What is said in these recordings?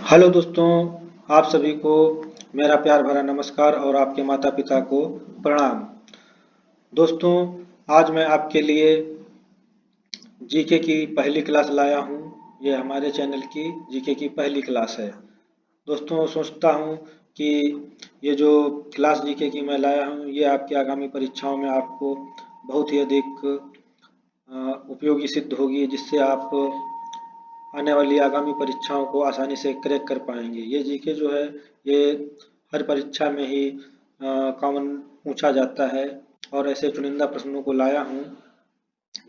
Hello दोस्तों, आप सभी को मेरा प्यार भरा नमस्कार और आपके माता पिता को प्रणाम। दोस्तों, आज मैं आपके लिए जीके की पहली क्लास लाया हूँ। ये हमारे चैनल की जीके की पहली क्लास है। दोस्तों, सोचता हूँ कि ये जो क्लास जीके की मैं लाया हूँ ये आपकी आगामी परीक्षाओं में आपको बहुत ही अधिक उपयोगी सिद्ध होगी, जिससे आप आने वाली आगामी परीक्षाओं को आसानी से क्रैक कर पाएंगे। ये जीके जो है ये हर परीक्षा में ही कॉमन पूछा जाता है और ऐसे चुनिंदा प्रश्नों को लाया हूँ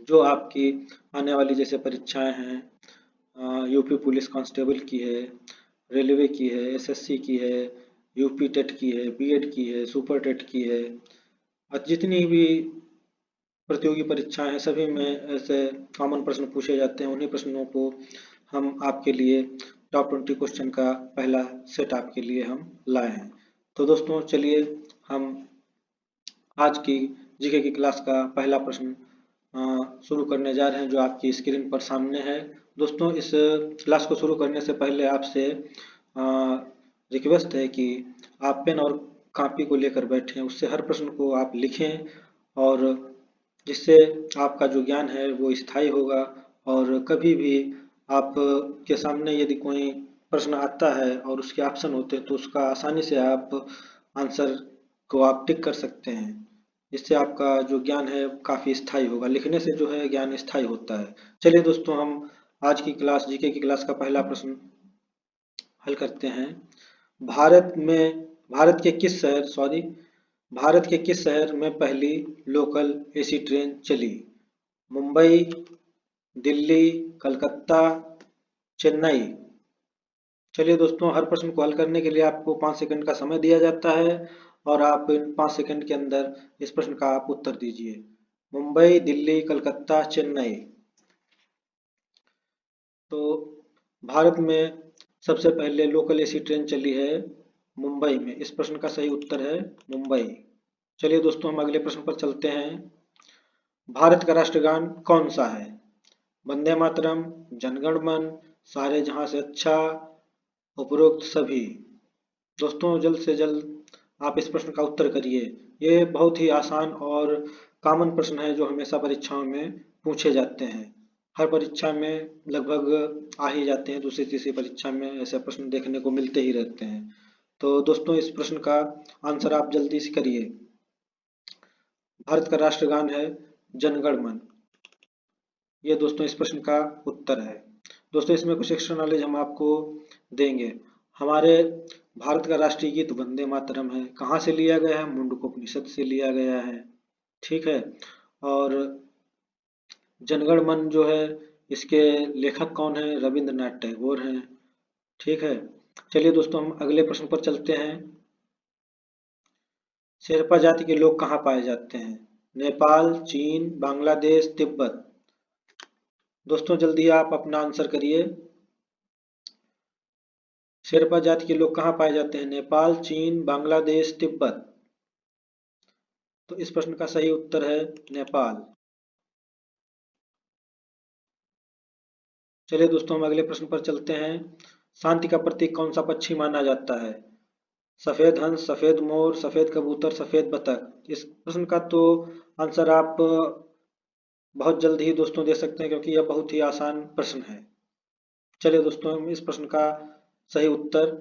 जो आपकी आने वाली जैसे परीक्षाएं हैं, यूपी पुलिस कांस्टेबल की है, रेलवे की है, एसएससी की है, यूपी टेट की है, बीएड की है, सुपर टेट की है और जितनी भी प्रतियोगी परीक्षाएं हैं सभी में ऐसे कॉमन प्रश्न पूछे जाते हैं। उन्हीं प्रश्नों को हम आपके लिए टॉप 20 क्वेश्चन का पहला सेट आपके लिए हम लाए हैं। तो दोस्तों चलिए हम आज की जीके की क्लास का पहला प्रश्न शुरू करने जा रहे हैं जो आपकी स्क्रीन पर सामने है। दोस्तों, इस क्लास को शुरू करने से पहले आपसे रिक्वेस्ट है कि आप पेन और कॉपी को लेकर बैठें, उससे हर प्रश्न को आप लिखें और जिससे आपका जो ज्ञान है वो स्थायी होगा। और कभी भी आप के सामने यदि कोई प्रश्न आता है और उसके ऑप्शन होते हैं तो उसका आसानी से आप आंसर को आप टिक कर सकते हैं। इससे आपका जो ज्ञान है काफ़ी स्थायी होगा। लिखने से जो है ज्ञान स्थायी होता है। चलिए दोस्तों, हम आज की क्लास जीके की क्लास का पहला प्रश्न हल करते हैं। भारत में भारत के किस शहर सॉरी भारत के किस शहर में पहली लोकल एसी ट्रेन चली? मुंबई, दिल्ली, कलकत्ता, चेन्नई। चलिए दोस्तों, हर प्रश्न को हल करने के लिए आपको 5 सेकंड का समय दिया जाता है और आप इन 5 सेकंड के अंदर इस प्रश्न का आप उत्तर दीजिए। मुंबई, दिल्ली, कलकत्ता, चेन्नई। तो भारत में सबसे पहले लोकल एसी ट्रेन चली है मुंबई में। इस प्रश्न का सही उत्तर है मुंबई। चलिए दोस्तों, हम अगले प्रश्न पर चलते हैं। भारत का राष्ट्रगान कौन सा है? वंदे मातरम, जनगण मन, सारे जहां से अच्छा, उपरोक्त सभी। दोस्तों, जल्द से जल्द आप इस प्रश्न का उत्तर करिए। ये बहुत ही आसान और कॉमन प्रश्न है जो हमेशा परीक्षाओं में पूछे जाते हैं। हर परीक्षा में लगभग आ ही जाते हैं, दूसरी तीसरी परीक्षा में ऐसे प्रश्न देखने को मिलते ही रहते हैं। तो दोस्तों, इस प्रश्न का आंसर आप जल्दी से करिए। भारत का राष्ट्रगान है जनगण मन। ये दोस्तों इस प्रश्न का उत्तर है। दोस्तों, इसमें कुछ एक्स्ट्रा नॉलेज हम आपको देंगे। हमारे भारत का राष्ट्रीय गीत वंदे मातरम है। कहाँ से लिया गया है? मुंडकोपनिषद से लिया गया है। ठीक है। और जनगण मन जो है इसके लेखक कौन है? रविंद्रनाथ टैगोर हैं। ठीक है। चलिए दोस्तों, हम अगले प्रश्न पर चलते हैं। शेरपा जाति के लोग कहाँ पाए जाते हैं? नेपाल, चीन, बांग्लादेश, तिब्बत। दोस्तों, जल्दी आप अपना आंसर करिए। शेरपा जाति के लोग कहाँ पाए जाते हैं? नेपाल, चीन, बांग्लादेश, तिब्बत। तो इस प्रश्न का सही उत्तर है नेपाल। चलिए दोस्तों, हम अगले प्रश्न पर चलते हैं। शांति का प्रतीक कौन सा पक्षी माना जाता है? सफेद हंस, सफेद मोर, सफेद कबूतर, सफेद बतख। इस प्रश्न का तो आंसर आप बहुत जल्द ही दोस्तों दे सकते हैं क्योंकि यह बहुत ही आसान प्रश्न है। चलिए दोस्तों, हम इस प्रश्न का सही उत्तर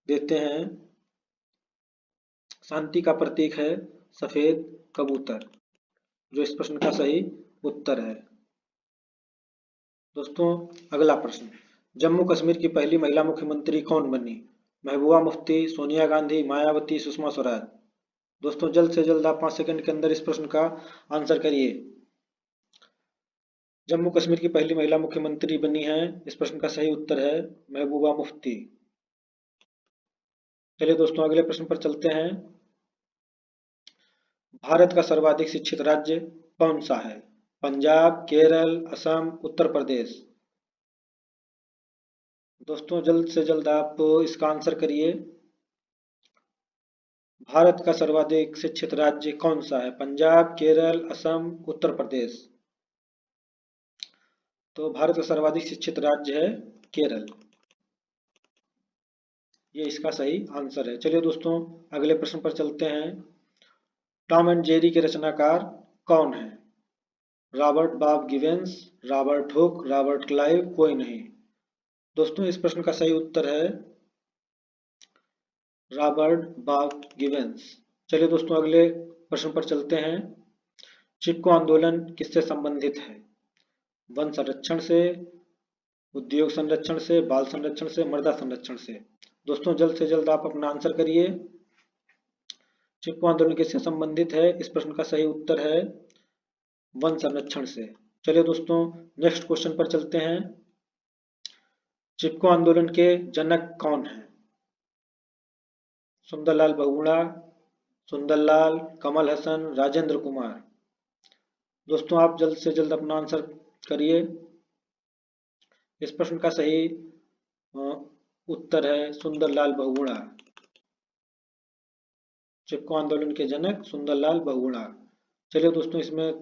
देते हैं। शांति का प्रतीक है सफेद कबूतर, जो इस प्रश्न का सही उत्तर है। दोस्तों, अगला प्रश्न। जम्मू कश्मीर की पहली महिला मुख्यमंत्री कौन बनी? महबूबा मुफ्ती, सोनिया गांधी, मायावती, सुषमा स्वराज। दोस्तों, जल्द से जल्द आप 5 सेकंड के अंदर इस प्रश्न का आंसर करिए। जम्मू कश्मीर की पहली महिला मुख्यमंत्री बनी है, इस प्रश्न का सही उत्तर है महबूबा मुफ्ती। चलिए दोस्तों, अगले प्रश्न पर चलते हैं। भारत का सर्वाधिक शिक्षित राज्य कौन सा है? पंजाब, केरल, असम, उत्तर प्रदेश। दोस्तों, जल्द से जल्द आप इसका आंसर करिए। भारत का सर्वाधिक शिक्षित राज्य कौन सा है? पंजाब, केरल, असम, उत्तर प्रदेश। तो भारत का सर्वाधिक शिक्षित राज्य है केरल। ये इसका सही आंसर है। चलिए दोस्तों अगले प्रश्न पर चलते हैं। टॉम एंड जेरी के रचनाकार कौन है? Robert Bob Givens, Robert Hooke, Robert Clive, कोई नहीं। दोस्तों इस प्रश्न का सही उत्तर है रॉबर्ट बॉब गिवेंस। चलिए दोस्तों अगले प्रश्न पर चलते हैं। चिपको आंदोलन किससे संबंधित है? वन संरक्षण से, उद्योग संरक्षण से, बाल संरक्षण से, मृदा संरक्षण से। दोस्तों जल्द से जल्द आप अपना आंसर करिए। चिपको आंदोलन किससे संबंधित है? इस प्रश्न का सही उत्तर है वन संरक्षण से। चलिए दोस्तों नेक्स्ट क्वेश्चन पर चलते हैं। चिपको आंदोलन के जनक कौन हैं? सुंदरलाल बहुगुणा, सुंदरलाल, कमल हसन, राजेंद्र कुमार। दोस्तों आप जल्द से जल्द अपना आंसर करिए। इस प्रश्न का सही उत्तर है सुंदरलाल बहुगुणा। चिपको आंदोलन के जनक सुंदरलाल बहुगुणा। चलिए दोस्तों इसमें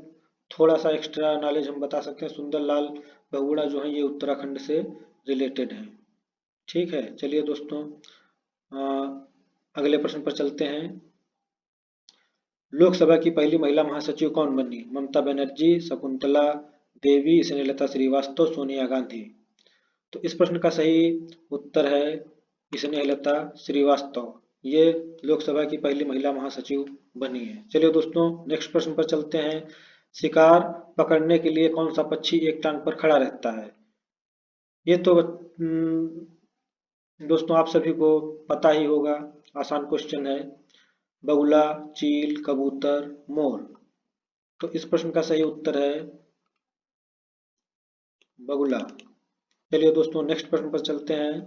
थोड़ा सा एक्स्ट्रा नॉलेज हम बता सकते हैं। सुंदरलाल बहुगुणा जो है ये उत्तराखंड से रिलेटेड है। ठीक है, चलिए दोस्तों अगले प्रश्न पर चलते हैं। लोकसभा की पहली महिला महासचिव कौन बनी? ममता बनर्जी, शकुंतला देवी, स्नेहलता श्रीवास्तव, सोनिया गांधी। तो इस प्रश्न का सही उत्तर है स्नेहलता श्रीवास्तव। ये लोकसभा की पहली महिला महासचिव बनी है। चलिए दोस्तों नेक्स्ट प्रश्न पर चलते हैं। शिकार पकड़ने के लिए कौन सा पक्षी एक टांग पर खड़ा रहता है? ये तो दोस्तों आप सभी को पता ही होगा, आसान क्वेश्चन है। बगुला, चील, कबूतर, मोर। तो इस प्रश्न का सही उत्तर है बगुला। चलिए दोस्तों नेक्स्ट प्रश्न पर चलते हैं।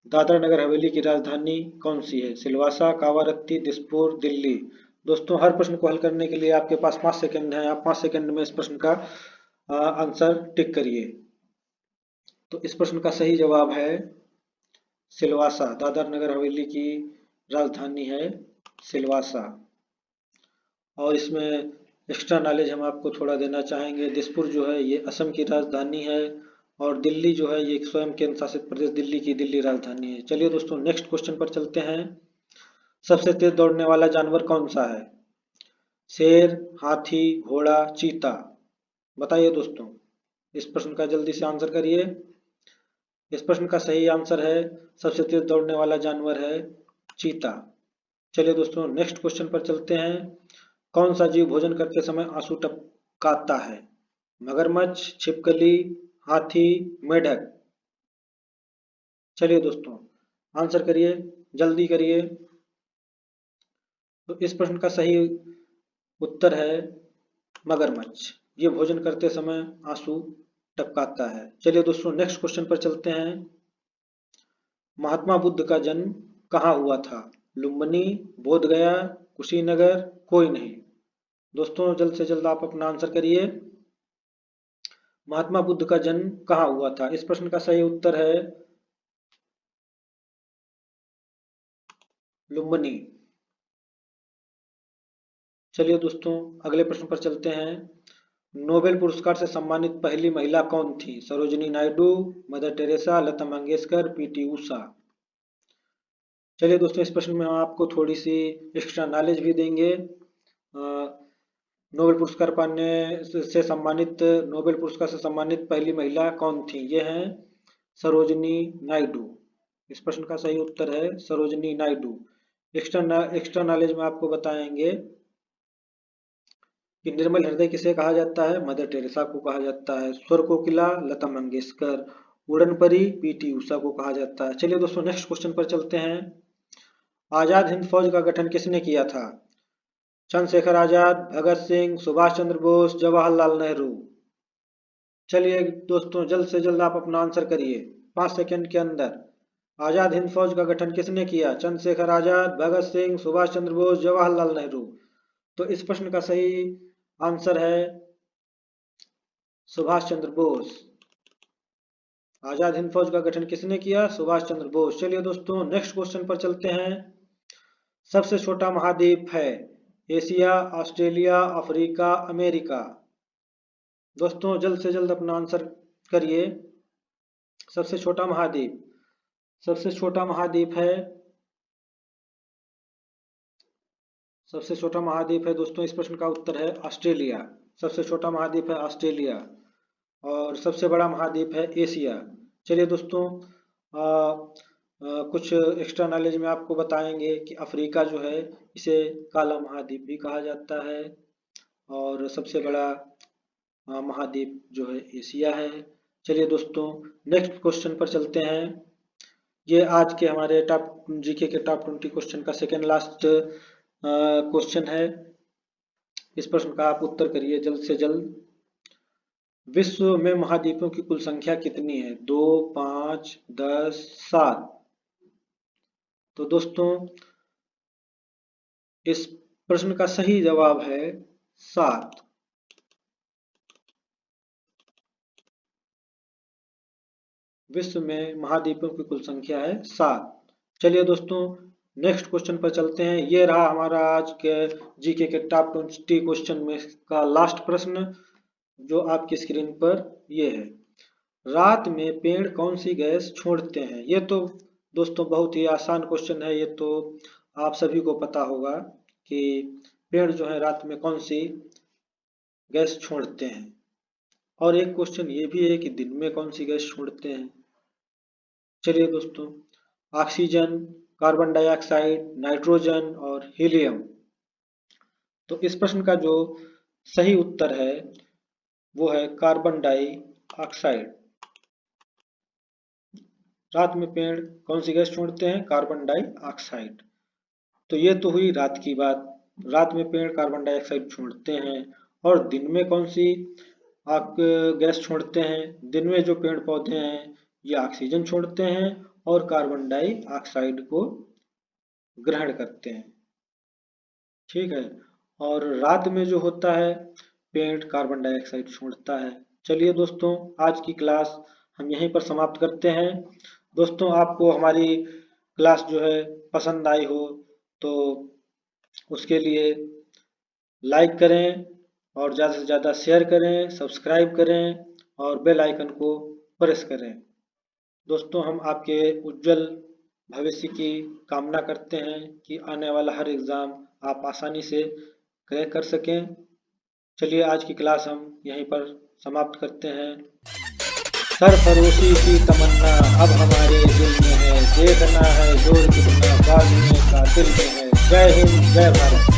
दादरा नगर हवेली की राजधानी कौन सी है? सिलवासा, कावारत्ती, दिसपुर, दिल्ली। दोस्तों हर प्रश्न को हल करने के लिए आपके पास 5 सेकंड है। आप 5 सेकंड में इस प्रश्न का आंसर टिक करिए। तो इस प्रश्न का सही जवाब है सिलवासा। दादरा नगर हवेली की राजधानी है सिलवासा। और इसमें एक्स्ट्रा नॉलेज हम आपको थोड़ा देना चाहेंगे। दिसपुर जो है ये असम की राजधानी है और दिल्ली जो है ये स्वयं केंद्र शासित प्रदेश दिल्ली की दिल्ली राजधानी है। चलिए दोस्तों नेक्स्ट क्वेश्चन पर चलते हैं। सबसे तेज दौड़ने वाला जानवर कौन सा है? शेर, हाथी, घोड़ा, चीता। बताइए दोस्तों इस प्रश्न का जल्दी से आंसर करिए। इस प्रश्न का सही आंसर है सबसे तेज दौड़ने वाला जानवर है चीता। चलिए दोस्तों नेक्स्ट क्वेश्चन पर चलते हैं। कौन सा जीव भोजन करते समय आंसू टपकाता है? मगरमच्छ, छिपकली, हाथी, मेढक। चलिए दोस्तों आंसर करिए, जल्दी करिए। तो इस प्रश्न का सही उत्तर है मगरमच्छ। ये भोजन करते समय आंसू टपकाता है। चलिए दोस्तों नेक्स्ट क्वेश्चन पर चलते हैं। महात्मा बुद्ध का जन्म कहाँ हुआ था? लुम्बिनी, बोधगया, कुशीनगर, कोई नहीं। दोस्तों जल्द से जल्द आप अपना आंसर करिए। महात्मा बुद्ध का जन्म कहाँ हुआ था? इस प्रश्न का सही उत्तर है लुम्बिनी। चलिए दोस्तों अगले प्रश्न पर चलते हैं। नोबेल पुरस्कार से सम्मानित पहली महिला कौन थी? Sarojini Naidu, mother Teresa, Lata Mangeshkar, PT Usha. चलिए दोस्तों इस प्रश्न में हम आपको थोड़ी सी एक्स्ट्रा नॉलेज भी देंगे। नोबेल पुरस्कार पाने से सम्मानित नोबेल पुरस्कार से सम्मानित पहली महिला कौन थी? ये हैं सरोजिनी नायडू। इस प्रश्न का सही उत्तर है सरोजिनी नायडू। एक्स्ट्रा नॉलेज में आपको बताएंगे कि निर्मल हृदय किसे कहा जाता है? मदर टेरेसा को कहा जाता है। स्वर कोकिला लता मंगेशकर, उड़न परी पीटी उषा को कहा जाता है। चलिए दोस्तों नेक्स्ट क्वेश्चन पर चलते हैं। आजाद हिंद फौज का गठन किसने किया था? चंद्रशेखर आजाद, भगत सिंह, सुभाष चंद्र बोस, जवाहरलाल नेहरू। चलिए दोस्तों जल्द से जल्द आप अपना आंसर करिए 5 सेकंड के अंदर। आजाद हिंद फौज का गठन किसने किया? चंद्रशेखर आजाद, भगत सिंह, सुभाष चंद्र बोस, जवाहरलाल नेहरू। तो इस प्रश्न का सही आंसर है सुभाष चंद्र बोस। आजाद हिंद फौज का गठन किसने किया? सुभाष चंद्र बोस। चलिए दोस्तों नेक्स्ट क्वेश्चन पर चलते हैं। सबसे छोटा महाद्वीप है? Asia, Australia, Africa, America. दोस्तों जल्द से जल्द अपना आंसर करिए। सबसे छोटा महाद्वीप सबसे छोटा महाद्वीप है, दोस्तों इस प्रश्न का उत्तर है ऑस्ट्रेलिया। सबसे छोटा महाद्वीप है ऑस्ट्रेलिया। और सबसे बड़ा महाद्वीप है एशिया। चलिए दोस्तों, कुछ एक्स्ट्रा नॉलेज में आपको बताएंगे कि अफ्रीका जो है इसे काला महाद्वीप भी कहा जाता है, और सबसे बड़ा महाद्वीप जो है एशिया है। चलिए दोस्तों, नेक्स्ट क्वेश्चन पर चलते हैं। ये आज के हमारे टॉप जीके के टॉप 20 क्वेश्चन का सेकेंड लास्ट क्वेश्चन है। इस प्रश्न का आप उत्तर करिए जल्द से जल्द। विश्व में महाद्वीपों की कुल संख्या कितनी है? 2, 5, 10, 7। तो दोस्तों इस प्रश्न का सही जवाब है 7। विश्व में महाद्वीपों की कुल संख्या है 7। चलिए दोस्तों, नेक्स्ट क्वेश्चन पर चलते हैं। ये रहा हमारा आज के जीके के टॉप 20 क्वेश्चन में का लास्ट प्रश्न, जो आपकी स्क्रीन पर ये है। रात में पेड़ कौन सी गैस छोड़ते हैं? ये तो दोस्तों बहुत ही आसान क्वेश्चन है। ये तो आप सभी को पता होगा कि पेड़ जो है रात में कौन सी गैस छोड़ते हैं। और एक क्वेश्चन ये भी है कि दिन में कौन सी गैस छोड़ते हैं। चलिए दोस्तों, ऑक्सीजन, कार्बन डाइऑक्साइड, नाइट्रोजन और हीलियम। तो इस प्रश्न का जो सही उत्तर है वो है कार्बन डाइऑक्साइड। रात में पेड़ कौन सी गैस छोड़ते हैं? Carbon dioxide. तो ये तो हुई रात की बात। रात में पेड़ कार्बन डाइऑक्साइड छोड़ते हैं। और दिन में कौन सी गैस छोड़ते हैं? दिन में जो पेड़ पौधे हैं ये ऑक्सीजन छोड़ते हैं और कार्बन डाइऑक्साइड को ग्रहण करते हैं। ठीक है। और रात में जो होता है पेड़ कार्बन डाइऑक्साइड छोड़ता है। चलिए दोस्तों, आज की क्लास हम यहीं पर समाप्त करते हैं। दोस्तों, आपको हमारी क्लास जो है पसंद आई हो तो उसके लिए लाइक करें और ज़्यादा से ज़्यादा शेयर करें, सब्सक्राइब करें और बेल आइकन को प्रेस करें। दोस्तों, हम आपके उज्जवल भविष्य की कामना करते हैं कि आने वाला हर एग्ज़ाम आप आसानी से क्रैक कर सकें। चलिए, आज की क्लास हम यहीं पर समाप्त करते हैं। सरफरोशी की तमन्ना अब हमारे दिल में है, देखना है जोर कितना बाजू में का दिल में है। जय हिंद, जय भारत।